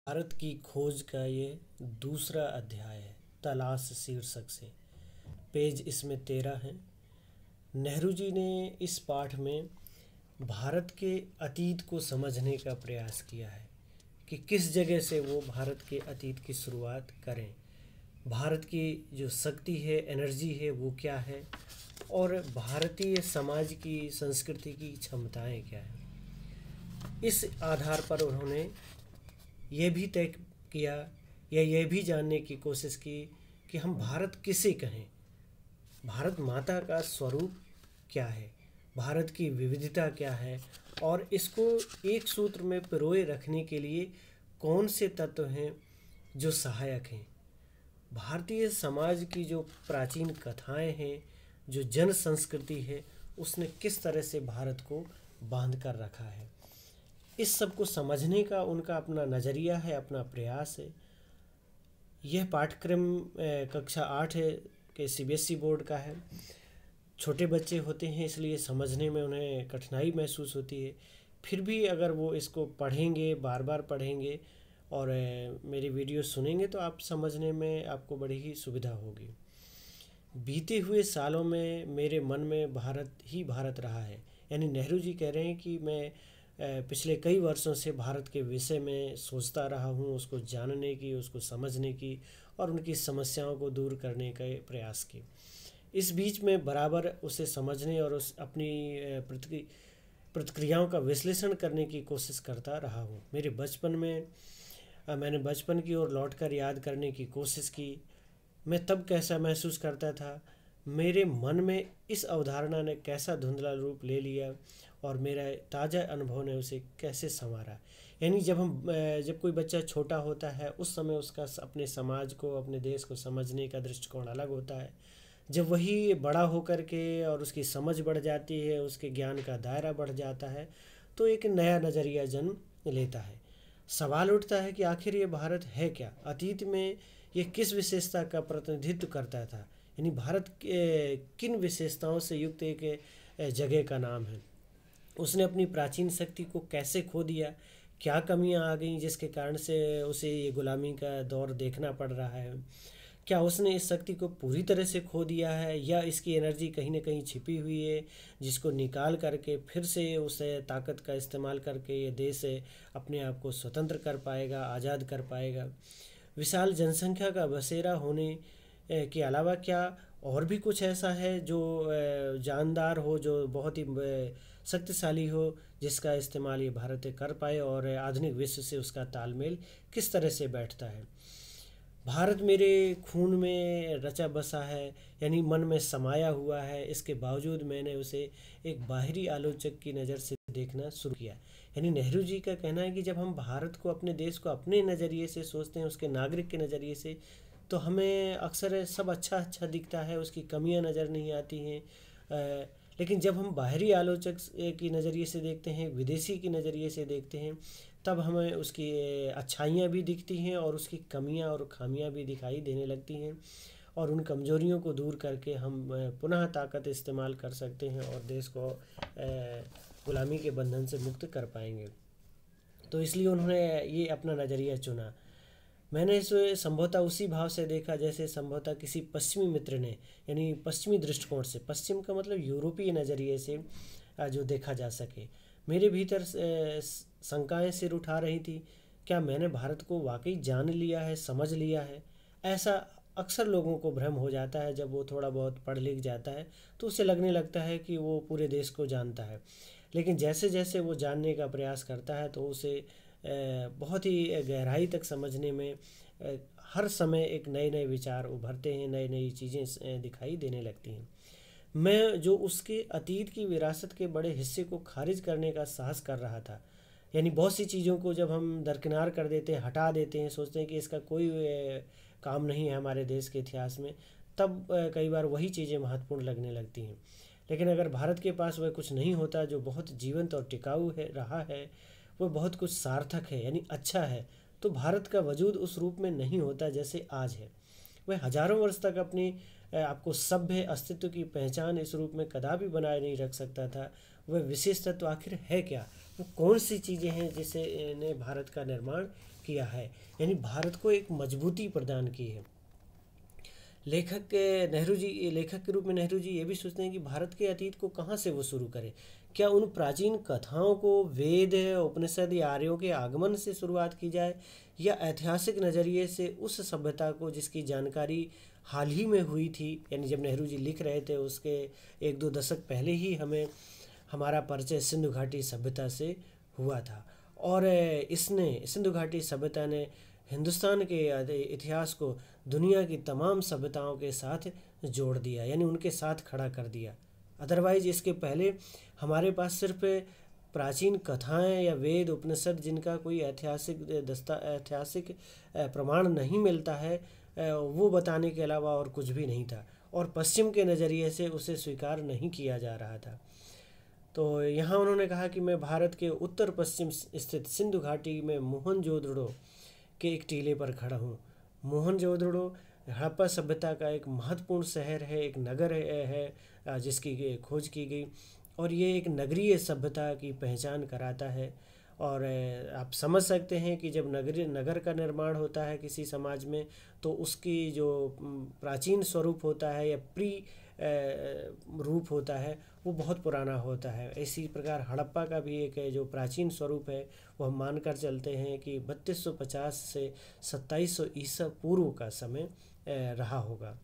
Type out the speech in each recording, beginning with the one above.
भारत की खोज का ये दूसरा अध्याय है। तलाश शीर्षक से पेज इसमें 13 है। नेहरू जी ने इस पाठ में भारत के अतीत को समझने का प्रयास किया है कि किस जगह से वो भारत के अतीत की शुरुआत करें। भारत की जो शक्ति है, एनर्जी है, वो क्या है और भारतीय समाज की संस्कृति की क्षमताएं क्या हैं। इस आधार पर उन्होंने ये भी तय किया या ये भी जानने की कोशिश की कि हम भारत किसे कहें, भारत माता का स्वरूप क्या है, भारत की विविधता क्या है और इसको एक सूत्र में पिरोए रखने के लिए कौन से तत्व हैं जो सहायक हैं। भारतीय समाज की जो प्राचीन कथाएं हैं, जो जन संस्कृति है, उसने किस तरह से भारत को बांध कर रखा है, इस सब को समझने का उनका अपना नज़रिया है, अपना प्रयास है। यह पाठ्यक्रम कक्षा 8 के सीबीएसई बोर्ड का है। छोटे बच्चे होते हैं इसलिए समझने में उन्हें कठिनाई महसूस होती है, फिर भी अगर वो इसको पढ़ेंगे, बार बार पढ़ेंगे और मेरी वीडियो सुनेंगे तो आप समझने में आपको बड़ी ही सुविधा होगी। बीते हुए सालों में मेरे मन में भारत ही भारत रहा है। यानी नेहरू जी कह रहे हैं कि मैं पिछले कई वर्षों से भारत के विषय में सोचता रहा हूँ, उसको जानने की, उसको समझने की और उनकी समस्याओं को दूर करने का प्रयास की। इस बीच में बराबर उसे समझने और उस अपनी प्रतिक्रियाओं का विश्लेषण करने की कोशिश करता रहा हूँ। मेरे बचपन में मैंने बचपन की ओर लौटकर याद करने की कोशिश की। मैं तब कैसा महसूस करता था, मेरे मन में इस अवधारणा ने कैसा धुंधला रूप ले लिया और मेरा ताज़ा अनुभव ने उसे कैसे संवारा। यानी जब कोई बच्चा छोटा होता है उस समय उसका अपने समाज को, अपने देश को समझने का दृष्टिकोण अलग होता है। जब वही बड़ा होकर के और उसकी समझ बढ़ जाती है, उसके ज्ञान का दायरा बढ़ जाता है, तो एक नया नज़रिया जन्म लेता है। सवाल उठता है कि आखिर ये भारत है क्या, अतीत में ये किस विशेषता का प्रतिनिधित्व करता था। यानी भारत किन विशेषताओं से युक्त एक जगह का नाम है। उसने अपनी प्राचीन शक्ति को कैसे खो दिया, क्या कमियां आ गईं जिसके कारण से उसे ये गुलामी का दौर देखना पड़ रहा है। क्या उसने इस शक्ति को पूरी तरह से खो दिया है या इसकी एनर्जी कहीं ना कहीं छिपी हुई है जिसको निकाल करके फिर से उस ताकत का इस्तेमाल करके ये देश अपने आप को स्वतंत्र कर पाएगा, आज़ाद कर पाएगा। विशाल जनसंख्या का बसेरा होने के अलावा क्या और भी कुछ ऐसा है जो जानदार हो, जो बहुत ही शक्तिशाली हो, जिसका इस्तेमाल ये भारत कर पाए और आधुनिक विश्व से उसका तालमेल किस तरह से बैठता है। भारत मेरे खून में रचा बसा है, यानी मन में समाया हुआ है। इसके बावजूद मैंने उसे एक बाहरी आलोचक की नज़र से देखना शुरू किया। यानी नेहरू जी का कहना है कि जब हम भारत को, अपने देश को अपने नज़रिए से सोचते हैं, उसके नागरिक के नज़रिए से, तो हमें अक्सर सब अच्छा अच्छा दिखता है, उसकी कमियां नज़र नहीं आती हैं। लेकिन जब हम बाहरी आलोचक की नज़रिए से देखते हैं, विदेशी की नज़रिए से देखते हैं, तब हमें उसकी अच्छाइयाँ भी दिखती हैं और उसकी कमियाँ और खामियाँ भी दिखाई देने लगती हैं और उन कमजोरियों को दूर करके हम पुनः ताकत इस्तेमाल कर सकते हैं और देश को गुलामी के बंधन से मुक्त कर पाएंगे। तो इसलिए उन्होंने ये अपना नज़रिया चुना। मैंने इसे संभवतः उसी भाव से देखा जैसे संभवतः किसी पश्चिमी मित्र ने, यानी पश्चिमी दृष्टिकोण से, पश्चिम का मतलब यूरोपीय नज़रिए से जो देखा जा सके। मेरे भीतर शंकाएं सिर उठा रही थी, क्या मैंने भारत को वाकई जान लिया है, समझ लिया है। ऐसा अक्सर लोगों को भ्रम हो जाता है जब वो थोड़ा बहुत पढ़ लिख जाता है, तो उसे लगने लगता है कि वो पूरे देश को जानता है। लेकिन जैसे जैसे वो जानने का प्रयास करता है तो उसे बहुत ही गहराई तक समझने में हर समय एक नए नए विचार उभरते हैं, नई नई चीज़ें दिखाई देने लगती हैं। मैं जो उसके अतीत की विरासत के बड़े हिस्से को खारिज करने का साहस कर रहा था, यानी बहुत सी चीज़ों को जब हम दरकिनार कर देते हैं, हटा देते हैं, सोचते हैं कि इसका कोई काम नहीं है हमारे देश के इतिहास में, तब कई बार वही चीज़ें महत्वपूर्ण लगने लगती हैं। लेकिन अगर भारत के पास वह कुछ नहीं होता जो बहुत जीवंत और टिकाऊ है रहा है, वह बहुत कुछ सार्थक है, यानी अच्छा है, तो भारत का वजूद उस रूप में नहीं होता जैसे आज है। वह हजारों वर्ष तक अपनी आपको सभ्य अस्तित्व की पहचान इस रूप में कदापि बनाए नहीं रख सकता था। वह विशेष तत्व आखिर है क्या, वो कौन सी चीज़ें हैं जिसे ने भारत का निर्माण किया है, यानी भारत को एक मजबूती प्रदान की है। लेखक के रूप में नेहरू जी ये भी सोचते हैं कि भारत के अतीत को कहाँ से वो शुरू करें। क्या उन प्राचीन कथाओं को वेद, उपनिषद या आर्यों के आगमन से शुरुआत की जाए, या ऐतिहासिक नज़रिए से उस सभ्यता को जिसकी जानकारी हाल ही में हुई थी, यानी जब नेहरू जी लिख रहे थे उसके 1-2 दशक पहले ही हमें हमारा परिचय सिंधु घाटी सभ्यता से हुआ था। और इसने सिंधु घाटी सभ्यता ने हिंदुस्तान के इतिहास को दुनिया की तमाम सभ्यताओं के साथ जोड़ दिया, यानी उनके साथ खड़ा कर दिया। अदरवाइज इसके पहले हमारे पास सिर्फ प्राचीन कथाएं या वेद, उपनिषद जिनका कोई ऐतिहासिक प्रमाण नहीं मिलता है, वो बताने के अलावा और कुछ भी नहीं था, और पश्चिम के नज़रिए से उसे स्वीकार नहीं किया जा रहा था। तो यहाँ उन्होंने कहा कि मैं भारत के उत्तर पश्चिम स्थित सिंधु घाटी में मोहनजोदड़ो के एक टीले पर खड़ा हूँ। मोहनजोदड़ो हड़प्पा सभ्यता का एक महत्वपूर्ण शहर है, एक नगर है जिसकी खोज की गई, और ये एक नगरीय सभ्यता की पहचान कराता है। और आप समझ सकते हैं कि जब नगर का निर्माण होता है किसी समाज में, तो उसकी जो प्राचीन स्वरूप होता है या रूप होता है वो बहुत पुराना होता है। इसी प्रकार हड़प्पा का भी एक जो प्राचीन स्वरूप है वो हम मानकर चलते हैं कि 3250 से 2700 ईसा पूर्व का समय रहा होगा।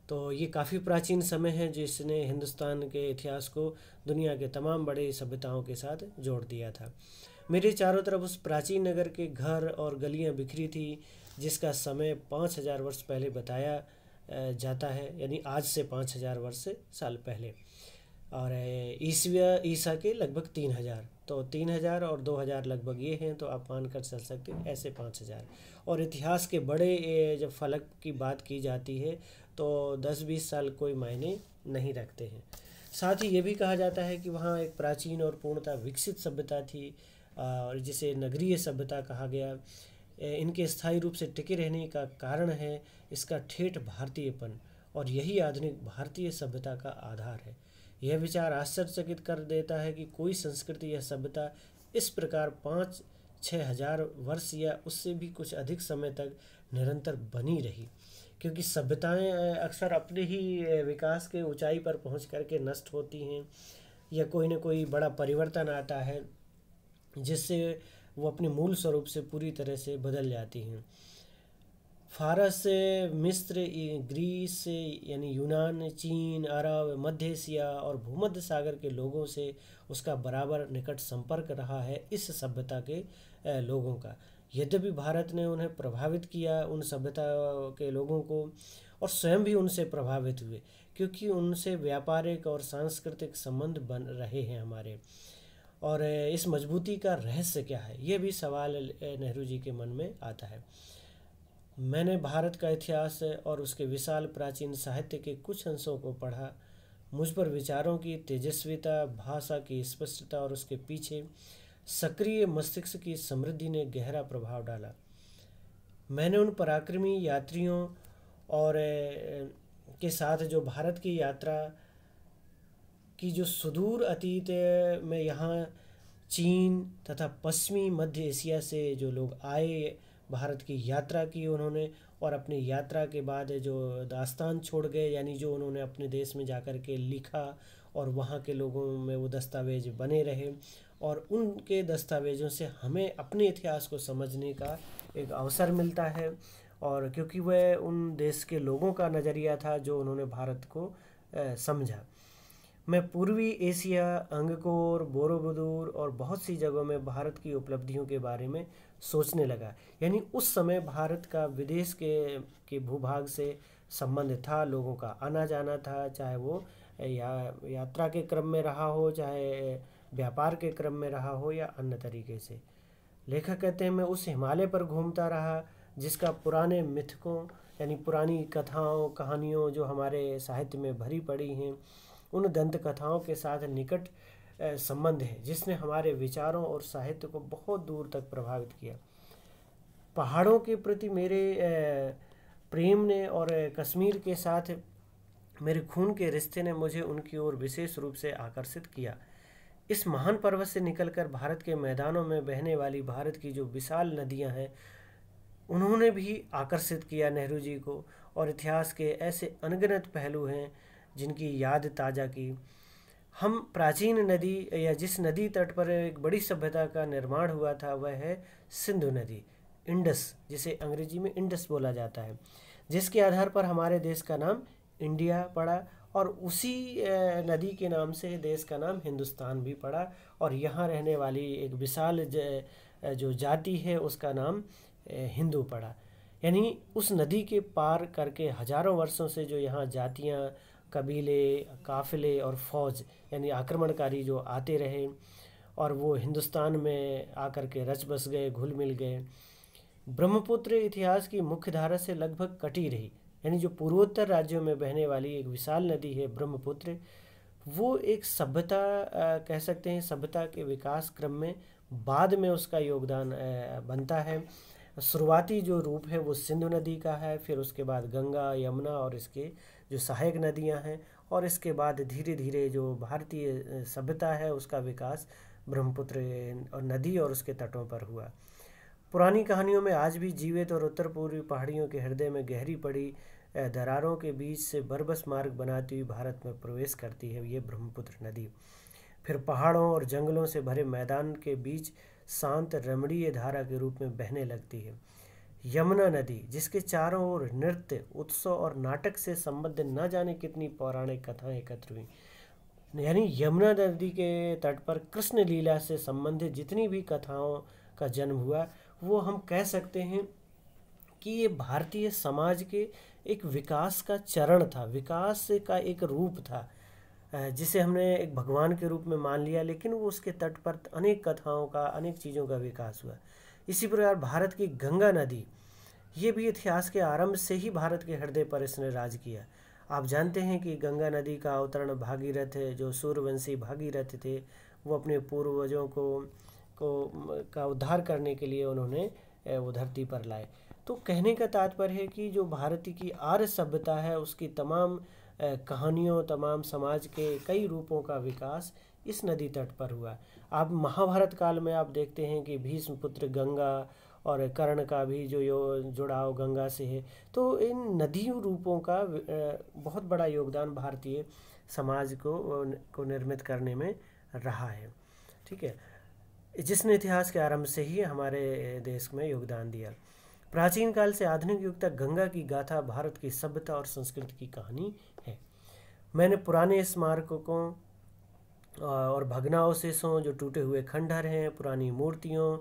तो ये काफ़ी प्राचीन समय है जिसने हिंदुस्तान के इतिहास को दुनिया के तमाम बड़े सभ्यताओं के साथ जोड़ दिया था। मेरे चारों तरफ उस प्राचीन नगर के घर और गलियां बिखरी थी जिसका समय 5000 वर्ष पहले बताया जाता है, यानी आज से 5000 वर्ष साल पहले, और ईसा के लगभग 3000। तो 3000 और 2000 लगभग ये हैं, तो आप मान कर चल सकते हैं ऐसे 5000। और इतिहास के बड़े जब फलक की बात की जाती है तो 10-20 साल कोई मायने नहीं रखते हैं। साथ ही ये भी कहा जाता है कि वहाँ एक प्राचीन और पूर्णतः विकसित सभ्यता थी, और जिसे नगरीय सभ्यता कहा गया। इनके स्थायी रूप से टिके रहने का कारण है इसका ठेठ भारतीयपन, और यही आधुनिक भारतीय सभ्यता का आधार है। यह विचार आश्चर्यचकित कर देता है कि कोई संस्कृति या सभ्यता इस प्रकार 5-6 हजार वर्ष या उससे भी कुछ अधिक समय तक निरंतर बनी रही, क्योंकि सभ्यताएं अक्सर अपने ही विकास के ऊंचाई पर पहुंच करके नष्ट होती हैं, या कोई न कोई बड़ा परिवर्तन आता है जिससे वो अपने मूल स्वरूप से पूरी तरह से बदल जाती हैं। फारस, मिस्र, ग्रीस यानी यूनान, चीन, अरब, मध्य एशिया और भूमध्य सागर के लोगों से उसका बराबर निकट संपर्क रहा है इस सभ्यता के लोगों का। यद्यपि भारत ने उन्हें प्रभावित किया, उन सभ्यता के लोगों को, और स्वयं भी उनसे प्रभावित हुए, क्योंकि उनसे व्यापारिक और सांस्कृतिक संबंध बन रहे हैं हमारे। और इस मजबूती का रहस्य क्या है, ये भी सवाल नेहरू जी के मन में आता है। मैंने भारत का इतिहास और उसके विशाल प्राचीन साहित्य के कुछ अंशों को पढ़ा। मुझ पर विचारों की तेजस्विता, भाषा की स्पष्टता और उसके पीछे सक्रिय मस्तिष्क की समृद्धि ने गहरा प्रभाव डाला। मैंने उन पराक्रमी यात्रियों और के साथ जो भारत की यात्रा की, जो सुदूर अतीत में यहाँ चीन तथा पश्चिमी मध्य एशिया से जो लोग आए, भारत की यात्रा की उन्होंने, और अपनी यात्रा के बाद जो दास्तान छोड़ गए, यानी जो उन्होंने अपने देश में जाकर के लिखा और वहाँ के लोगों में वो दस्तावेज बने रहे, और उनके दस्तावेज़ों से हमें अपने इतिहास को समझने का एक अवसर मिलता है। और क्योंकि वह उन देश के लोगों का नज़रिया था जो उन्होंने भारत को समझा। मैं पूर्वी एशिया, अंगकोर, बोरोबुदूर और बहुत सी जगहों में भारत की उपलब्धियों के बारे में सोचने लगा। यानी उस समय भारत का विदेश के भूभाग से संबंध था, लोगों का आना जाना था, चाहे वो यात्रा के क्रम में रहा हो, चाहे व्यापार के क्रम में रहा हो, या अन्य तरीके से। लेखक कहते हैं, मैं उस हिमालय पर घूमता रहा जिसका पुराने मिथकों यानी पुरानी कथाओं, कहानियों जो हमारे साहित्य में भरी पड़ी हैं, उन दंत कथाओं के साथ निकट संबंध है, जिसने हमारे विचारों और साहित्य को बहुत दूर तक प्रभावित किया। पहाड़ों के प्रति मेरे प्रेम ने और कश्मीर के साथ मेरे खून के रिश्ते ने मुझे उनकी ओर विशेष रूप से आकर्षित किया। इस महान पर्वत से निकलकर भारत के मैदानों में बहने वाली भारत की जो विशाल नदियां हैं, उन्होंने भी आकर्षित किया नेहरू जी को। और इतिहास के ऐसे अनगिनत पहलू हैं जिनकी याद ताज़ा की। हम प्राचीन नदी या जिस नदी तट पर एक बड़ी सभ्यता का निर्माण हुआ था वह है सिंधु नदी, इंडस, जिसे अंग्रेजी में इंडस बोला जाता है, जिसके आधार पर हमारे देश का नाम इंडिया पड़ा। और उसी नदी के नाम से देश का नाम हिंदुस्तान भी पड़ा। और यहाँ रहने वाली एक विशाल जो जाति है उसका नाम हिंदू पड़ा। यानी उस नदी के पार करके हजारों वर्षों से जो यहाँ जातियाँ, कबीले, काफिले और फौज यानी आक्रमणकारी जो आते रहे और वो हिंदुस्तान में आकर के रच बस गए, घुल मिल गए। ब्रह्मपुत्र इतिहास की मुख्य धारा से लगभग कटी रही। यानी जो पूर्वोत्तर राज्यों में बहने वाली एक विशाल नदी है ब्रह्मपुत्र, वो एक सभ्यता कह सकते हैं, सभ्यता के विकास क्रम में बाद में उसका योगदान बनता है। शुरुआती जो रूप है वो सिंधु नदी का है, फिर उसके बाद गंगा, यमुना और इसके जो सहायक नदियां हैं, और इसके बाद धीरे धीरे जो भारतीय सभ्यता है उसका विकास ब्रह्मपुत्र और नदी और उसके तटों पर हुआ। पुरानी कहानियों में आज भी जीवित और उत्तर पूर्वी पहाड़ियों के हृदय में गहरी पड़ी दरारों के बीच से बरबस मार्ग बनाती हुई भारत में प्रवेश करती है ये ब्रह्मपुत्र नदी। फिर पहाड़ों और जंगलों से भरे मैदान के बीच शांत रमणीय धारा के रूप में बहने लगती है। यमुना नदी, जिसके चारों ओर नृत्य, उत्सव और नाटक से संबद्ध न जाने कितनी पौराणिक कथाएं एकत्र हुई। यानी यमुना नदी के तट पर कृष्ण लीला से संबंधित जितनी भी कथाओं का जन्म हुआ, वो हम कह सकते हैं कि ये भारतीय समाज के एक विकास का चरण था, विकास का एक रूप था, जिसे हमने एक भगवान के रूप में मान लिया, लेकिन वो उसके तट पर अनेक कथाओं का, अनेक चीज़ों का विकास हुआ। इसी प्रकार भारत की गंगा नदी, ये भी इतिहास के आरंभ से ही भारत के हृदय पर इसने राज किया। आप जानते हैं कि गंगा नदी का अवतरण भागीरथ, जो सूर्यवंशी भागीरथ थे, वो अपने पूर्वजों का उद्धार करने के लिए उन्होंने वो धरती पर लाए। तो कहने का तात्पर्य है कि जो भारत की आर्य सभ्यता है उसकी तमाम कहानियों, तमाम समाज के कई रूपों का विकास इस नदी तट पर हुआ। आप महाभारत काल में आप देखते हैं कि भीष्म पुत्र गंगा और कर्ण का भी जो जुड़ाव गंगा से है। तो इन नदी रूपों का बहुत बड़ा योगदान भारतीय समाज को निर्मित करने में रहा है। ठीक है, जिसने इतिहास के आरंभ से ही हमारे देश में योगदान दिया। प्राचीन काल से आधुनिक युग तक गंगा की गाथा भारत की सभ्यता और संस्कृति की कहानी है। मैंने पुराने स्मारकों और भग्नावशेषों, जो टूटे हुए खंडहर हैं, पुरानी मूर्तियों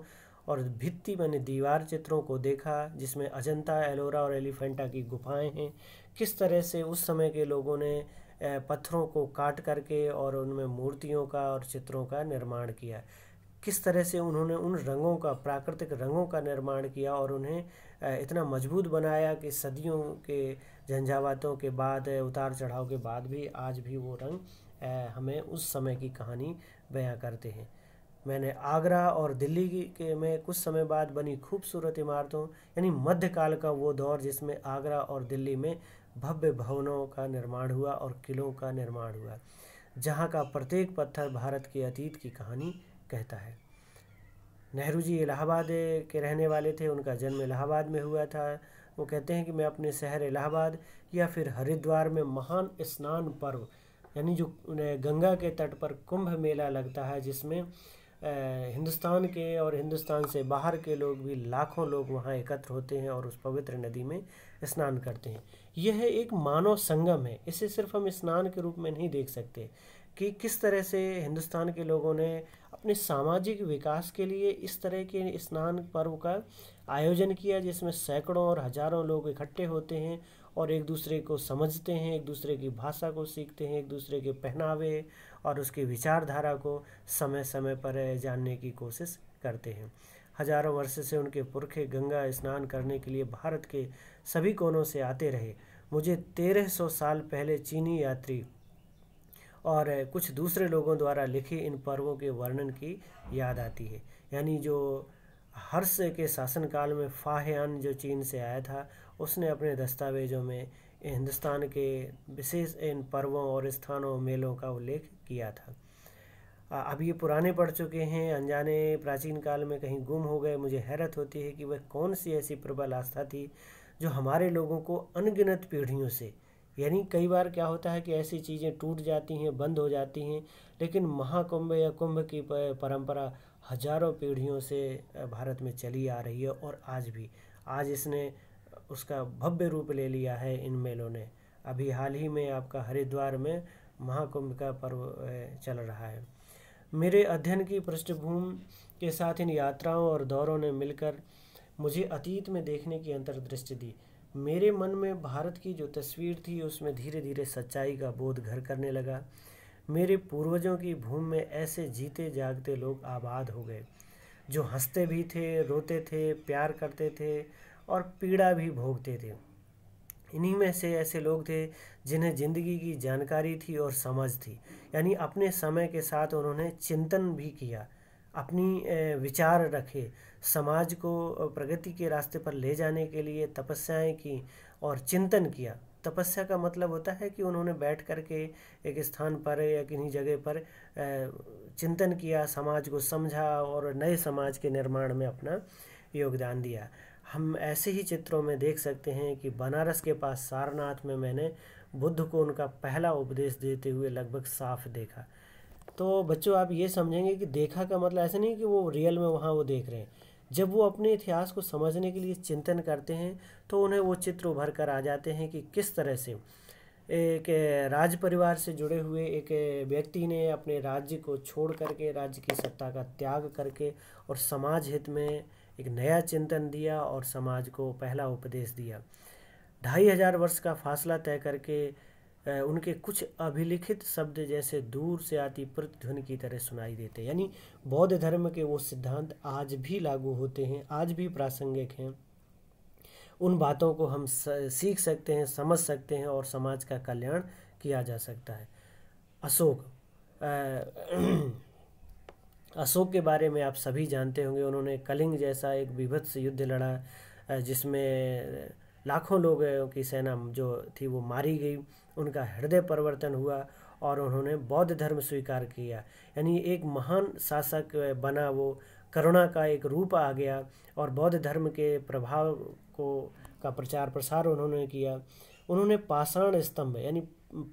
और भित्ति बने दीवार चित्रों को देखा, जिसमें अजंता, एलोरा और एलिफेंटा की गुफाएं हैं। किस तरह से उस समय के लोगों ने पत्थरों को काट करके और उनमें मूर्तियों का और चित्रों का निर्माण किया, किस तरह से उन्होंने उन रंगों का, प्राकृतिक रंगों का निर्माण किया और उन्हें इतना मजबूत बनाया कि सदियों के झंझावातों के बाद, उतार चढ़ाव के बाद भी आज भी वो रंग हमें उस समय की कहानी बयां करते हैं। मैंने आगरा और दिल्ली के में कुछ समय बाद बनी खूबसूरत इमारतों, यानी मध्यकाल का वो दौर जिसमें आगरा और दिल्ली में भव्य भवनों का निर्माण हुआ और किलों का निर्माण हुआ, जहाँ का प्रत्येक पत्थर भारत के अतीत की कहानी कहता है। नेहरू जी इलाहाबाद के रहने वाले थे, उनका जन्म इलाहाबाद में हुआ था। वो कहते हैं कि मैं अपने शहर इलाहाबाद या फिर हरिद्वार में महान स्नान पर्व, यानी जो गंगा के तट पर कुंभ मेला लगता है, जिसमें हिंदुस्तान के और हिंदुस्तान से बाहर के लोग भी, लाखों लोग वहाँ एकत्र होते हैं और उस पवित्र नदी में स्नान करते हैं। यह एक मानव संगम है, इसे सिर्फ हम स्नान के रूप में नहीं देख सकते कि किस तरह से हिंदुस्तान के लोगों ने अपने सामाजिक विकास के लिए इस तरह के स्नान पर्व का आयोजन किया, जिसमें सैकड़ों और हजारों लोग इकट्ठे होते हैं और एक दूसरे को समझते हैं, एक दूसरे की भाषा को सीखते हैं, एक दूसरे के पहनावे और उसकी विचारधारा को समय समय पर जानने की कोशिश करते हैं। हजारों वर्ष से उनके पुरखे गंगा स्नान करने के लिए भारत के सभी कोनों से आते रहे। मुझे 1300 साल पहले चीनी यात्री और कुछ दूसरे लोगों द्वारा लिखे इन पर्वों के वर्णन की याद आती है। यानी जो हर्ष के शासनकाल में फाहियान जो चीन से आया था, उसने अपने दस्तावेजों में हिंदुस्तान के विशेष इन पर्वों और स्थानों, मेलों का उल्लेख किया था। अब ये पुराने पड़ चुके हैं, अनजाने प्राचीन काल में कहीं गुम हो गए। मुझे हैरत होती है कि वह कौन सी ऐसी प्रबल आस्था थी जो हमारे लोगों को अनगिनत पीढ़ियों से, यानी कई बार क्या होता है कि ऐसी चीज़ें टूट जाती हैं, बंद हो जाती हैं, लेकिन महाकुंभ या कुंभ की परंपरा हजारों पीढ़ियों से भारत में चली आ रही है और आज इसने उसका भव्य रूप ले लिया है इन मेलों ने। अभी हाल ही में आपका हरिद्वार में महाकुंभ का पर्व चल रहा है। मेरे अध्ययन की पृष्ठभूमि के साथ इन यात्राओं और दौरों ने मिलकर मुझे अतीत में देखने की अंतर्दृष्टि दी। मेरे मन में भारत की जो तस्वीर थी उसमें धीरे धीरे सच्चाई का बोध घर करने लगा। मेरे पूर्वजों की भूमि में ऐसे जीते जागते लोग आबाद हो गए जो हंसते भी थे, रोते थे, प्यार करते थे और पीड़ा भी भोगते थे। इन्हीं में से ऐसे लोग थे जिन्हें ज़िंदगी की जानकारी थी और समझ थी, यानी अपने समय के साथ उन्होंने चिंतन भी किया, अपनी विचार रखे, समाज को प्रगति के रास्ते पर ले जाने के लिए तपस्याएं की और चिंतन किया। तपस्या का मतलब होता है कि उन्होंने बैठ कर के एक स्थान पर या किन्हीं जगह पर चिंतन किया, समाज को समझा और नए समाज के निर्माण में अपना योगदान दिया। हम ऐसे ही चित्रों में देख सकते हैं कि बनारस के पास सारनाथ में मैंने बुद्ध को उनका पहला उपदेश देते हुए लगभग साफ देखा। तो बच्चों, आप ये समझेंगे कि देखा का मतलब ऐसा नहीं कि वो रियल में वहाँ वो देख रहे हैं। जब वो अपने इतिहास को समझने के लिए चिंतन करते हैं तो उन्हें वो चित्र उभर कर आ जाते हैं कि किस तरह से एक राज परिवार से जुड़े हुए एक व्यक्ति ने अपने राज्य को छोड़ करके, राज्य की सत्ता का त्याग करके और समाज हित में एक नया चिंतन दिया और समाज को पहला उपदेश दिया। 2500 वर्ष का फासला तय करके उनके कुछ अभिलिखित शब्द जैसे दूर से आती प्रतिध्वनि की तरह सुनाई देते हैं। यानी बौद्ध धर्म के वो सिद्धांत आज भी लागू होते हैं, आज भी प्रासंगिक हैं। उन बातों को हम सीख सकते हैं, समझ सकते हैं और समाज का कल्याण किया जा सकता है। अशोक अशोक के बारे में आप सभी जानते होंगे। उन्होंने कलिंग जैसा एक बीभत्स युद्ध लड़ा जिसमें लाखों लोगों की सेना जो थी वो मारी गई, उनका हृदय परिवर्तन हुआ और उन्होंने बौद्ध धर्म स्वीकार किया। यानी एक महान शासक बना, वो करुणा का एक रूप आ गया और बौद्ध धर्म के प्रभाव का प्रचार प्रसार उन्होंने किया। उन्होंने पाषाण स्तंभ यानी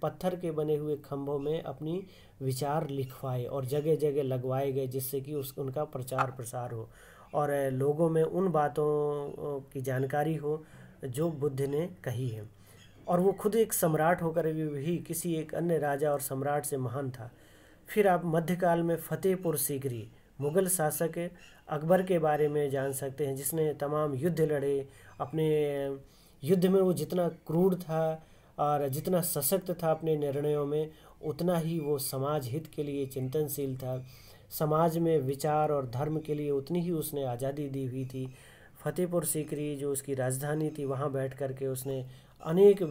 पत्थर के बने हुए खंभों में अपनी विचार लिखवाए और जगह जगह लगवाए गए जिससे कि उनका प्रचार प्रसार हो और लोगों में उन बातों की जानकारी हो जो बुद्ध ने कही है। और वो खुद एक सम्राट होकर भी किसी एक अन्य राजा और सम्राट से महान था। फिर आप मध्यकाल में फतेहपुर सीकरी मुग़ल शासक अकबर के बारे में जान सकते हैं, जिसने तमाम युद्ध लड़े। अपने युद्ध में वो जितना क्रूर था और जितना सशक्त था अपने निर्णयों में, उतना ही वो समाज हित के लिए चिंतनशील था। समाज में विचार और धर्म के लिए उतनी ही उसने आज़ादी दी हुई थी। फतेहपुर सीकरी जो उसकी राजधानी थी, वहाँ बैठ कर के उसने अनेक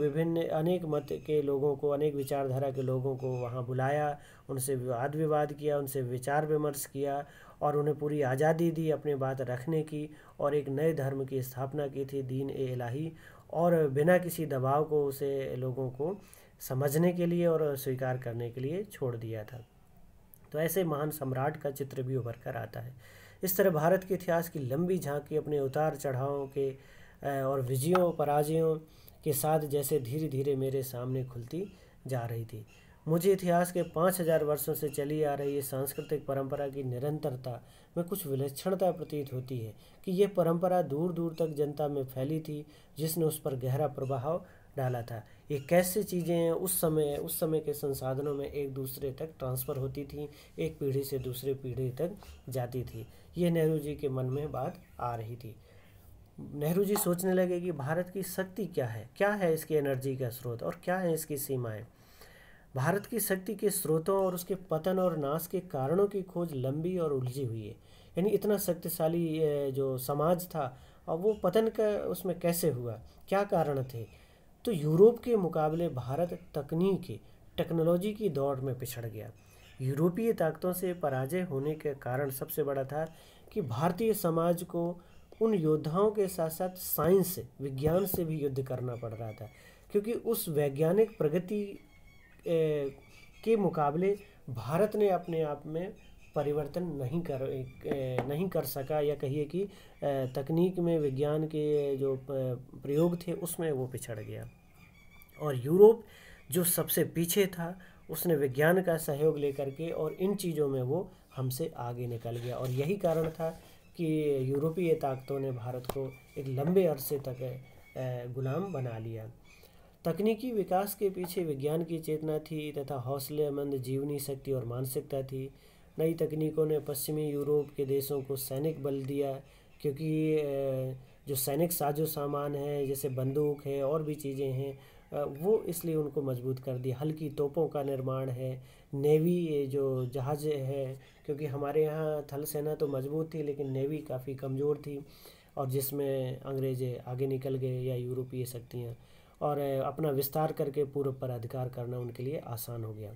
मत के लोगों को, अनेक विचारधारा के लोगों को वहाँ बुलाया, उनसे वाद विवाद किया, उनसे विचार विमर्श किया और उन्हें पूरी आज़ादी दी अपनी बात रखने की और एक नए धर्म की स्थापना की थी, दीन ए इलाही, और बिना किसी दबाव को उसे लोगों को समझने के लिए और स्वीकार करने के लिए छोड़ दिया था। तो ऐसे महान सम्राट का चित्र भी उभर कर आता है। इस तरह भारत के इतिहास की लंबी झांकी अपने उतार चढ़ावों के और विजयों पराजयों के साथ जैसे धीरे धीरे मेरे सामने खुलती जा रही थी। मुझे इतिहास के 5000 वर्षों से चली आ रही सांस्कृतिक परंपरा की निरंतरता में कुछ विलक्षणता प्रतीत होती है कि ये परंपरा दूर दूर तक जनता में फैली थी, जिसने उस पर गहरा प्रभाव डाला था। ये कैसे चीज़ें उस समय के संसाधनों में एक दूसरे तक ट्रांसफ़र होती थी, एक पीढ़ी से दूसरे पीढ़ी तक जाती थी, ये नेहरू जी के मन में बात आ रही थी। नेहरू जी सोचने लगे कि भारत की शक्ति क्या है इसकी एनर्जी का स्रोत और क्या है इसकी सीमाएं। भारत की शक्ति के स्रोतों और उसके पतन और नाश के कारणों की खोज लंबी और उलझी हुई है। यानी इतना शक्तिशाली जो समाज था और वो पतन का उसमें कैसे हुआ, क्या कारण थे। तो यूरोप के मुकाबले भारत टेक्नोलॉजी की दौड़ में पिछड़ गया। यूरोपीय ताकतों से पराजय होने के कारण सबसे बड़ा था कि भारतीय समाज को उन योद्धाओं के साथ साथ साइंस विज्ञान से भी युद्ध करना पड़ रहा था, क्योंकि उस वैज्ञानिक प्रगति के मुकाबले भारत ने अपने आप में परिवर्तन नहीं कर सका, या कहिए कि तकनीक में विज्ञान के जो प्रयोग थे उसमें वो पिछड़ गया। और यूरोप जो सबसे पीछे था, उसने विज्ञान का सहयोग लेकर के और इन चीज़ों में वो हमसे आगे निकल गया। और यही कारण था कि यूरोपीय ताकतों ने भारत को एक लंबे अरसे तक गुलाम बना लिया। तकनीकी विकास के पीछे विज्ञान की चेतना थी तथा हौसलेमंद जीवनी शक्ति और मानसिकता थी। नई तकनीकों ने पश्चिमी यूरोप के देशों को सैनिक बल दिया, क्योंकि जो सैनिक साजो सामान है जैसे बंदूक है और भी चीज़ें हैं, वो इसलिए उनको मजबूत कर दिया। हल्की तोपों का निर्माण है, नेवी जो जहाज़ है, क्योंकि हमारे यहाँ थल सेना तो मजबूत थी लेकिन नेवी काफ़ी कमज़ोर थी, और जिसमें अंग्रेज आगे निकल गए या यूरोपीय शक्तियाँ, और अपना विस्तार करके पूर्व पर अधिकार करना उनके लिए आसान हो गया।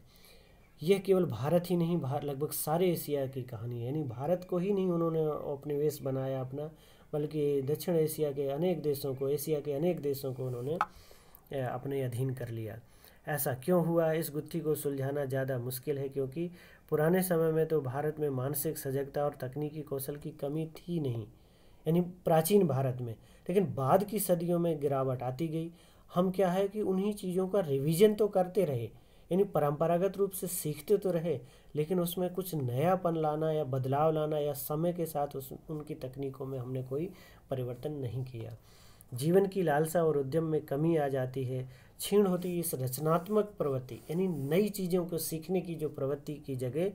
यह केवल भारत ही नहीं, लगभग सारे एशिया की कहानी है। यानी भारत को ही नहीं उन्होंने उपनिवेश बनाया अपना, बल्कि दक्षिण एशिया के अनेक देशों को, एशिया के अनेक देशों को उन्होंने अपने अधीन कर लिया। ऐसा क्यों हुआ, इस गुत्थी को सुलझाना ज़्यादा मुश्किल है, क्योंकि पुराने समय में तो भारत में मानसिक सजगता और तकनीकी कौशल की कमी थी नहीं, यानी प्राचीन भारत में। लेकिन बाद की सदियों में गिरावट आती गई। हम क्या है कि उन्हीं चीज़ों का रिवीजन तो करते रहे, यानी परंपरागत रूप से सीखते तो रहे, लेकिन उसमें कुछ नयापन लाना या बदलाव लाना या समय के साथ उनकी तकनीकों में हमने कोई परिवर्तन नहीं किया। जीवन की लालसा और उद्यम में कमी आ जाती है, क्षीण होती इस रचनात्मक प्रवृत्ति, यानी नई चीज़ों को सीखने की जो प्रवृत्ति की जगह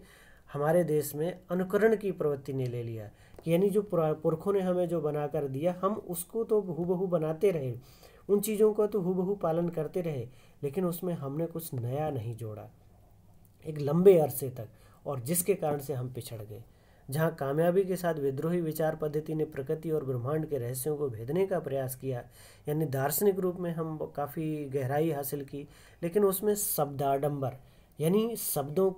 हमारे देश में अनुकरण की प्रवृत्ति ने ले लिया। यानी जो पुरखों ने हमें जो बना कर दिया, हम उसको तो हूबहू बनाते रहे, उन चीज़ों का तो हूबहू पालन करते रहे, लेकिन उसमें हमने कुछ नया नहीं जोड़ा एक लंबे अरसे तक, और जिसके कारण से हम पिछड़ गए। जहाँ कामयाबी के साथ विद्रोही विचार पद्धति ने प्रकृति और ब्रह्मांड के रहस्यों को भेदने का प्रयास किया, यानी दार्शनिक रूप में हम काफ़ी गहराई हासिल की, लेकिन उसमें शब्दाडंबर, यानी शब्दों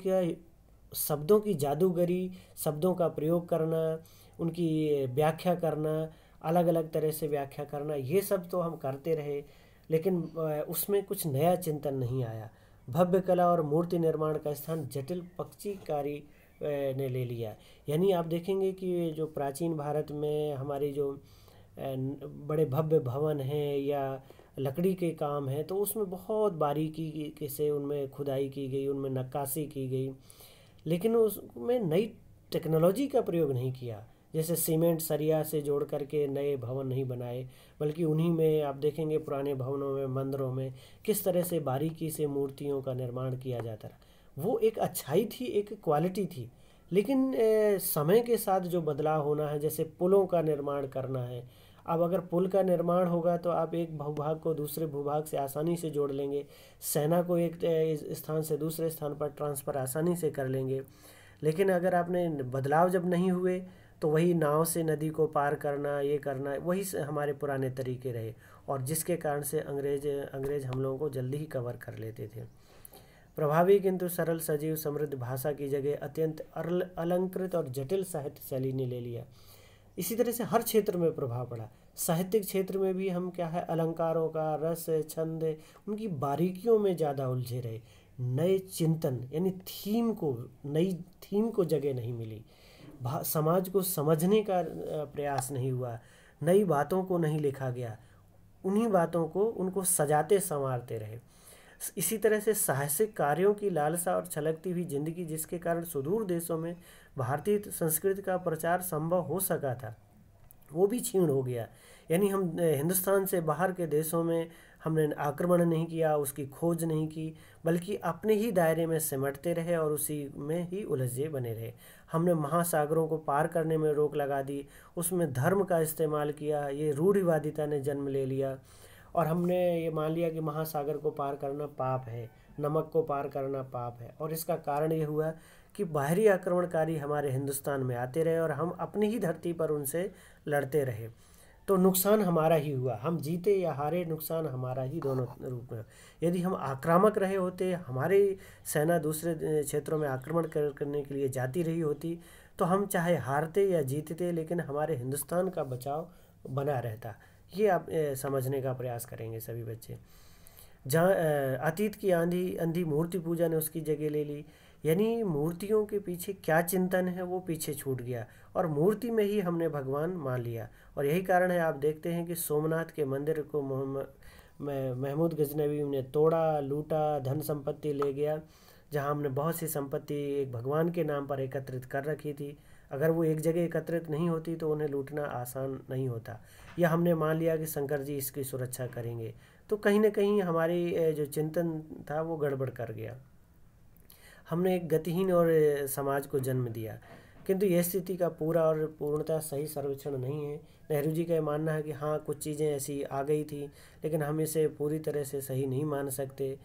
की जादूगरी, शब्दों का प्रयोग करना, उनकी व्याख्या करना, अलग अलग तरह से व्याख्या करना, ये सब तो हम करते रहे, लेकिन उसमें कुछ नया चिंतन नहीं आया। भव्य कला और मूर्ति निर्माण का स्थान जटिल पक्षीकारी ने ले लिया। यानी आप देखेंगे कि जो प्राचीन भारत में हमारी जो बड़े भव्य भवन हैं या लकड़ी के काम हैं, तो उसमें बहुत बारीकी से उनमें खुदाई की गई, उनमें नक्काशी की गई, लेकिन उसमें नई टेक्नोलॉजी का प्रयोग नहीं किया। जैसे सीमेंट सरिया से जोड़ करके नए भवन नहीं बनाए, बल्कि उन्हीं में आप देखेंगे पुराने भवनों में, मंदिरों में किस तरह से बारीकी से मूर्तियों का निर्माण किया जाता रहा। वो एक अच्छाई थी, एक क्वालिटी थी। लेकिन समय के साथ जो बदलाव होना है, जैसे पुलों का निर्माण करना है, अब अगर पुल का निर्माण होगा तो आप एक भूभाग को दूसरे भूभाग से आसानी से जोड़ लेंगे, सेना को एक स्थान से दूसरे स्थान पर ट्रांसफ़र आसानी से कर लेंगे। लेकिन अगर आपने बदलाव जब नहीं हुए, तो वही नाव से नदी को पार करना, ये करना, वही हमारे पुराने तरीके रहे, और जिसके कारण से अंग्रेज हम लोगों को जल्दी ही कवर कर लेते थे। प्रभावी किंतु सरल, सजीव, समृद्ध भाषा की जगह अत्यंत अलंकृत और जटिल साहित्य शैली ने ले लिया। इसी तरह से हर क्षेत्र में प्रभाव पड़ा। साहित्यिक क्षेत्र में भी हम क्या है, अलंकारों का रस, छंद, उनकी बारीकियों में ज़्यादा उलझे रहे। नए चिंतन यानी नई थीम को जगह नहीं मिली, समाज को समझने का प्रयास नहीं हुआ, नई बातों को नहीं लिखा गया, उन्हीं बातों को उनको सजाते संवारते रहे। इसी तरह से साहसिक कार्यों की लालसा और छलकती हुई जिंदगी, जिसके कारण सुदूर देशों में भारतीय संस्कृति का प्रचार संभव हो सका था, वो भी क्षीण हो गया। यानी हम हिंदुस्तान से बाहर के देशों में हमने आक्रमण नहीं किया, उसकी खोज नहीं की, बल्कि अपने ही दायरे में सिमटते रहे और उसी में ही उलझे बने रहे। हमने महासागरों को पार करने में रोक लगा दी, उसमें धर्म का इस्तेमाल किया, ये रूढ़िवादिता ने जन्म ले लिया, और हमने ये मान लिया कि महासागर को पार करना पाप है, नमक को पार करना पाप है। और इसका कारण ये हुआ कि बाहरी आक्रमणकारी हमारे हिंदुस्तान में आते रहे और हम अपनी ही धरती पर उनसे लड़ते रहे, तो नुकसान हमारा ही हुआ। हम जीते या हारे, नुकसान हमारा ही दोनों रूप में। यदि हम आक्रामक रहे होते, हमारी सेना दूसरे क्षेत्रों में आक्रमण करने के लिए जाती रही होती, तो हम चाहे हारते या जीतते, लेकिन हमारे हिंदुस्तान का बचाव बना रहता। ये आप समझने का प्रयास करेंगे सभी बच्चे। जहाँ अतीत की अंधी मूर्ति पूजा ने उसकी जगह ले ली, यानी मूर्तियों के पीछे क्या चिंतन है वो पीछे छूट गया और मूर्ति में ही हमने भगवान मान लिया। और यही कारण है, आप देखते हैं कि सोमनाथ के मंदिर को महमूद गजनवी ने तोड़ा, लूटा, धन संपत्ति ले गया। जहां हमने बहुत सी संपत्ति एक भगवान के नाम पर एकत्रित कर रखी थी, अगर वो एक जगह एकत्रित नहीं होती तो उन्हें लूटना आसान नहीं होता। या हमने मान लिया कि शंकर जी इसकी सुरक्षा करेंगे, तो कहीं ना कहीं हमारी जो चिंतन था वो गड़बड़ कर गया। हमने एक गतिहीन और समाज को जन्म दिया। किंतु यह स्थिति का पूरा और पूर्णतः सही सर्वेक्षण नहीं है। नेहरू जी का ये मानना है कि हाँ, कुछ चीज़ें ऐसी आ गई थी, लेकिन हम इसे पूरी तरह से सही नहीं मान सकते।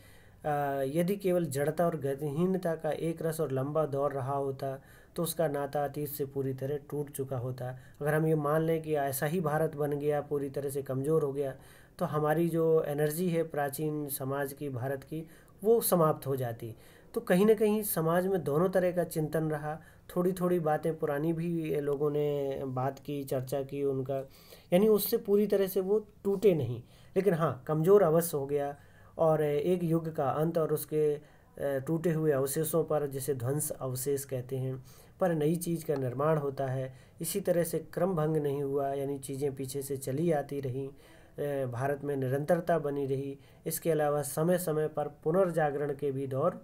यदि केवल जड़ता और गतिहीनता का एक रस और लंबा दौर रहा होता तो उसका नाता अतीत से पूरी तरह टूट चुका होता। अगर हम ये मान लें कि ऐसा ही भारत बन गया, पूरी तरह से कमज़ोर हो गया, तो हमारी जो एनर्जी है प्राचीन समाज की, भारत की, वो समाप्त हो जाती। तो कहीं ना कहीं समाज में दोनों तरह का चिंतन रहा। थोड़ी थोड़ी बातें पुरानी भी लोगों ने बात की, चर्चा की उनका, यानी उससे पूरी तरह से वो टूटे नहीं, लेकिन हाँ, कमज़ोर अवश्य हो गया। और एक युग का अंत और उसके टूटे हुए अवशेषों पर, जिसे ध्वंस अवशेष कहते हैं, पर नई चीज़ का निर्माण होता है। इसी तरह से क्रम भंग नहीं हुआ, यानी चीज़ें पीछे से चली आती रहीं, भारत में निरंतरता बनी रही। इसके अलावा समय समय पर पुनर्जागरण के भी दौर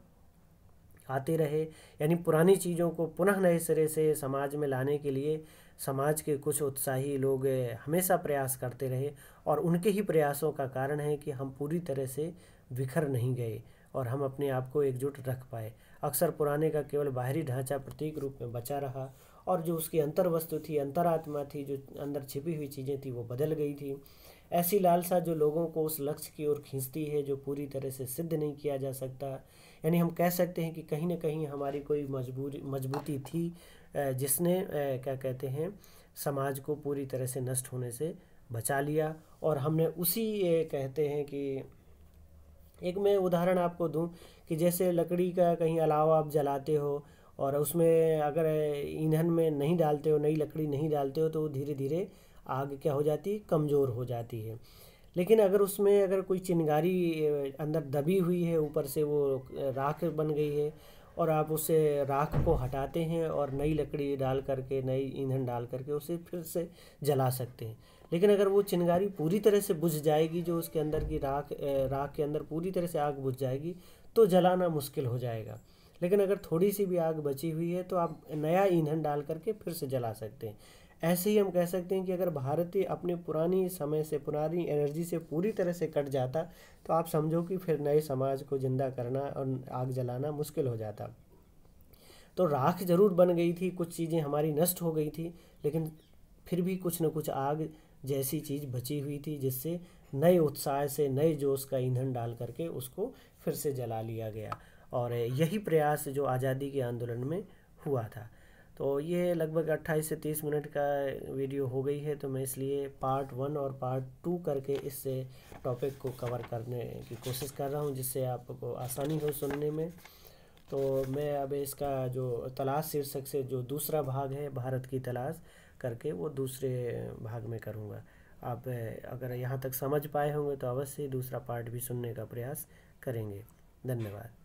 आते रहे, यानी पुरानी चीज़ों को पुनः नए सिरे से समाज में लाने के लिए समाज के कुछ उत्साही लोग हमेशा प्रयास करते रहे। और उनके ही प्रयासों का कारण है कि हम पूरी तरह से बिखर नहीं गए और हम अपने आप को एकजुट रख पाए। अक्सर पुराने का केवल बाहरी ढांचा प्रतीक रूप में बचा रहा और जो उसकी अंतर्वस्तु थी, अंतरात्मा थी, जो अंदर छिपी हुई चीज़ें थी, वो बदल गई थी। ऐसी लालसा जो लोगों को उस लक्ष्य की ओर खींचती है जो पूरी तरह से सिद्ध नहीं किया जा सकता। यानी हम कह सकते हैं कि कहीं ना कहीं हमारी कोई मजबूती थी, जिसने क्या कहते हैं, समाज को पूरी तरह से नष्ट होने से बचा लिया। और हमने उसी कहते हैं कि एक मैं उदाहरण आपको दूं कि जैसे लकड़ी का कहीं अलावा आप जलाते हो और उसमें अगर ईंधन में नहीं डालते हो, नई लकड़ी नहीं डालते हो, तो वो धीरे धीरे आग क्या हो जाती है, कमज़ोर हो जाती है। लेकिन अगर उसमें अगर कोई चिंगारी अंदर दबी हुई है, ऊपर से वो राख बन गई है, और आप उससे राख को हटाते हैं और नई लकड़ी डाल करके, नई ईंधन डाल करके उसे फिर से जला सकते हैं। लेकिन अगर वो चिंगारी पूरी तरह से बुझ जाएगी, जो उसके अंदर की राख के अंदर पूरी तरह से आग बुझ जाएगी, तो जलाना मुश्किल हो जाएगा। लेकिन अगर थोड़ी सी भी आग बची हुई है तो आप नया ईंधन डाल करके फिर से जला सकते हैं। ऐसे ही हम कह सकते हैं कि अगर भारतीय अपने पुरानी समय से, पुरानी एनर्जी से पूरी तरह से कट जाता, तो आप समझो कि फिर नए समाज को जिंदा करना और आग जलाना मुश्किल हो जाता। तो राख जरूर बन गई थी, कुछ चीज़ें हमारी नष्ट हो गई थी, लेकिन फिर भी कुछ न कुछ आग जैसी चीज़ बची हुई थी, जिससे नए उत्साह से, नए जोश का ईंधन डाल करके उसको फिर से जला लिया गया। और यही प्रयास जो आज़ादी के आंदोलन में हुआ था। तो ये लगभग 28 से 30 मिनट का वीडियो हो गई है, तो मैं इसलिए पार्ट 1 और पार्ट 2 करके इस टॉपिक को कवर करने की कोशिश कर रहा हूँ, जिससे आपको आसानी हो सुनने में। तो मैं अब इसका जो तलाश शीर्षक से जो दूसरा भाग है, भारत की तलाश करके, वो दूसरे भाग में करूँगा। आप अगर यहाँ तक समझ पाए होंगे तो अवश्य दूसरा पार्ट भी सुनने का प्रयास करेंगे। धन्यवाद।